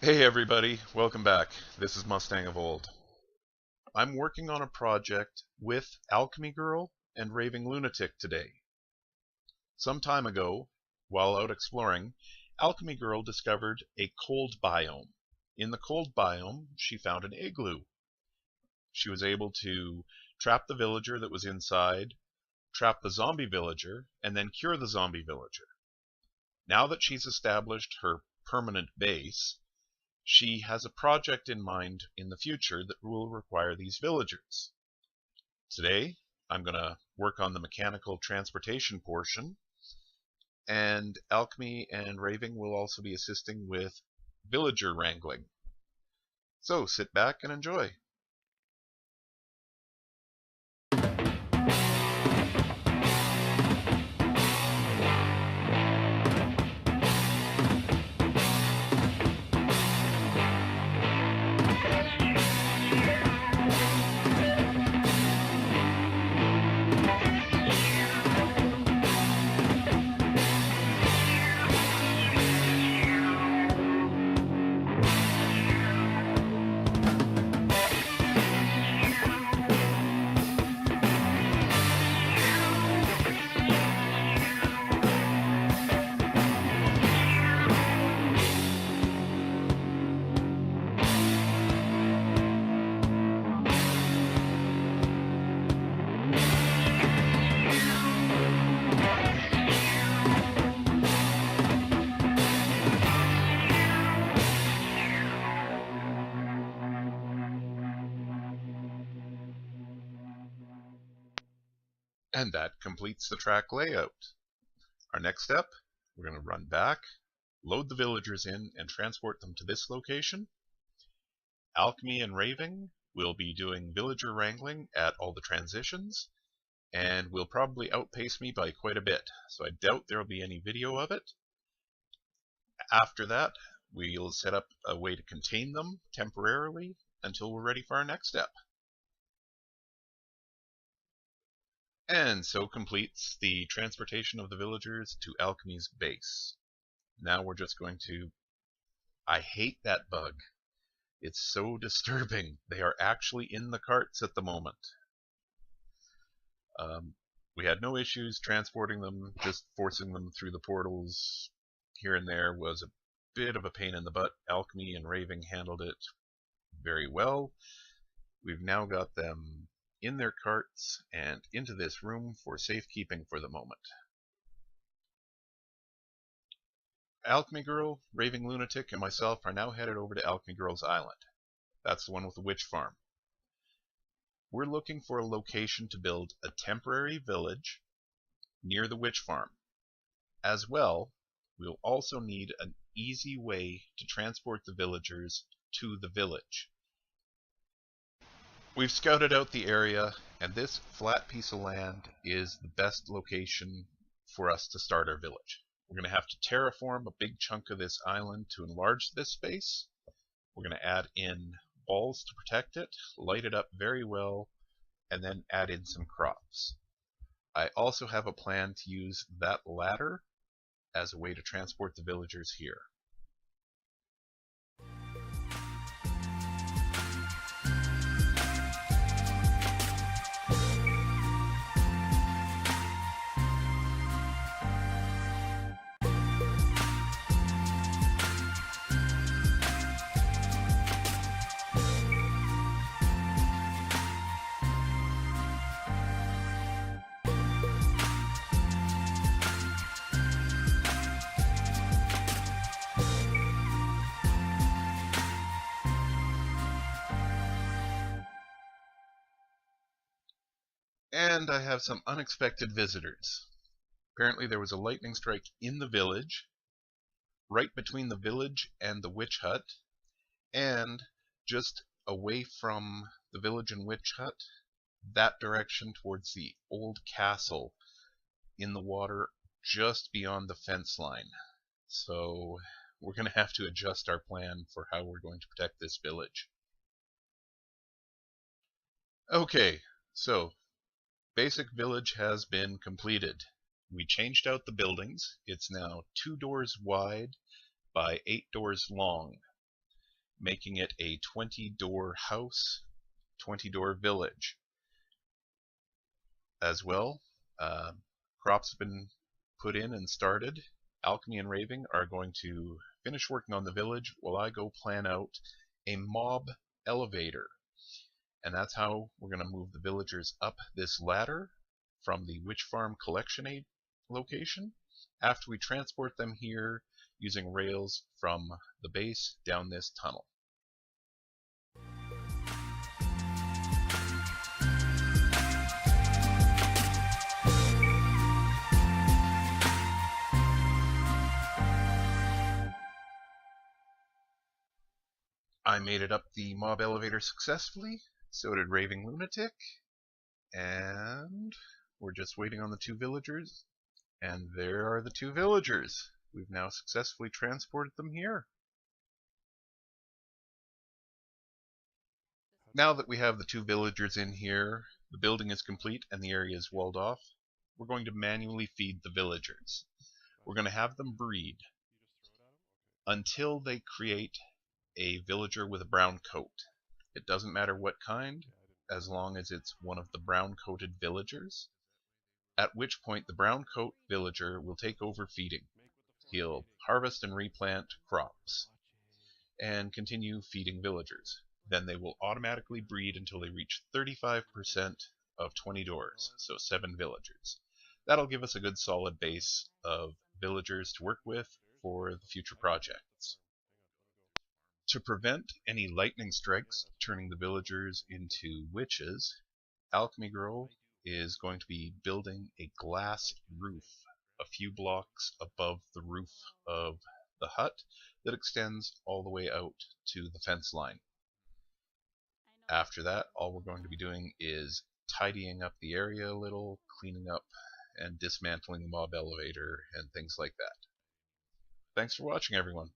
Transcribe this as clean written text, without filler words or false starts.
Hey everybody, welcome back. This is Mustangofold. I'm working on a project with Alchemy Girl and Raving Lunatic today. Some time ago, while out exploring, Alchemy Girl discovered a cold biome. In the cold biome, she found an igloo. She was able to trap the villager that was inside, trap the zombie villager, and then cure the zombie villager. Now that she's established her permanent base, she has a project in mind in the future that will require these villagers. Today, I'm going to work on the mechanical transportation portion, and Alchemy and Raving will also be assisting with villager wrangling. So sit back and enjoy. And that completes the track layout. Our next step, we're going to run back, load the villagers in, and transport them to this location. Alchemy and Raving will be doing villager wrangling at all the transitions, and will probably outpace me by quite a bit, so I doubt there will be any video of it. After that, we'll set up a way to contain them temporarily until we're ready for our next step. And so completes the transportation of the villagers to Alchemy's base. Now we're just going to... I hate that bug. It's so disturbing. They are actually in the carts at the moment. We had no issues transporting them, just forcing them through the portals here and there was a bit of a pain in the butt. Alchemy and Raving handled it very well. We've now got them in their carts and into this room for safekeeping for the moment. Alchemy Girl, Raving Lunatic, and myself are now headed over to Alchemy Girl's island. That's the one with the witch farm. We're looking for a location to build a temporary village near the witch farm. As well, we'll also need an easy way to transport the villagers to the village. We've scouted out the area, and this flat piece of land is the best location for us to start our village. We're going to have to terraform a big chunk of this island to enlarge this space. We're going to add in walls to protect it, light it up very well, and then add in some crops. I also have a plan to use that ladder as a way to transport the villagers here. And I have some unexpected visitors. Apparently there was a lightning strike in the village, right between the village and the witch hut, and just away from the village and witch hut, that direction towards the old castle in the water just beyond the fence line. So we're going to have to adjust our plan for how we're going to protect this village. Okay, so basic village has been completed. We changed out the buildings. It's now 2 doors wide by 8 doors long. making it a 20-door house, 20-door village. As well, crops have been put in and started. Alchemy and Raving are going to finish working on the village while I go plan out a mob elevator. And that's how we're going to move the villagers up this ladder from the Witch Farm collection aid location after we transport them here using rails from the base down this tunnel. I made it up the mob elevator successfully, so did Raving Lunatic, and we're just waiting on the two villagers, and there are the two villagers. We've now successfully transported them here. Now that we have the two villagers in here, the building is complete and the area is walled off, we're going to manually feed the villagers. We're going to have them breed until they create a villager with a brown coat. It doesn't matter what kind, as long as it's one of the brown coated villagers, at which point the brown coat villager will take over feeding. He'll harvest and replant crops and continue feeding villagers. Then they will automatically breed until they reach 35% of 20 doors, so 7 villagers. That'll give us a good solid base of villagers to work with for the future projects. To prevent any lightning strikes turning the villagers into witches, Alchemy Girl is going to be building a glass roof a few blocks above the roof of the hut that extends all the way out to the fence line. After that, all we're going to be doing is tidying up the area a little, cleaning up and dismantling the mob elevator and things like that. Thanks for watching, everyone.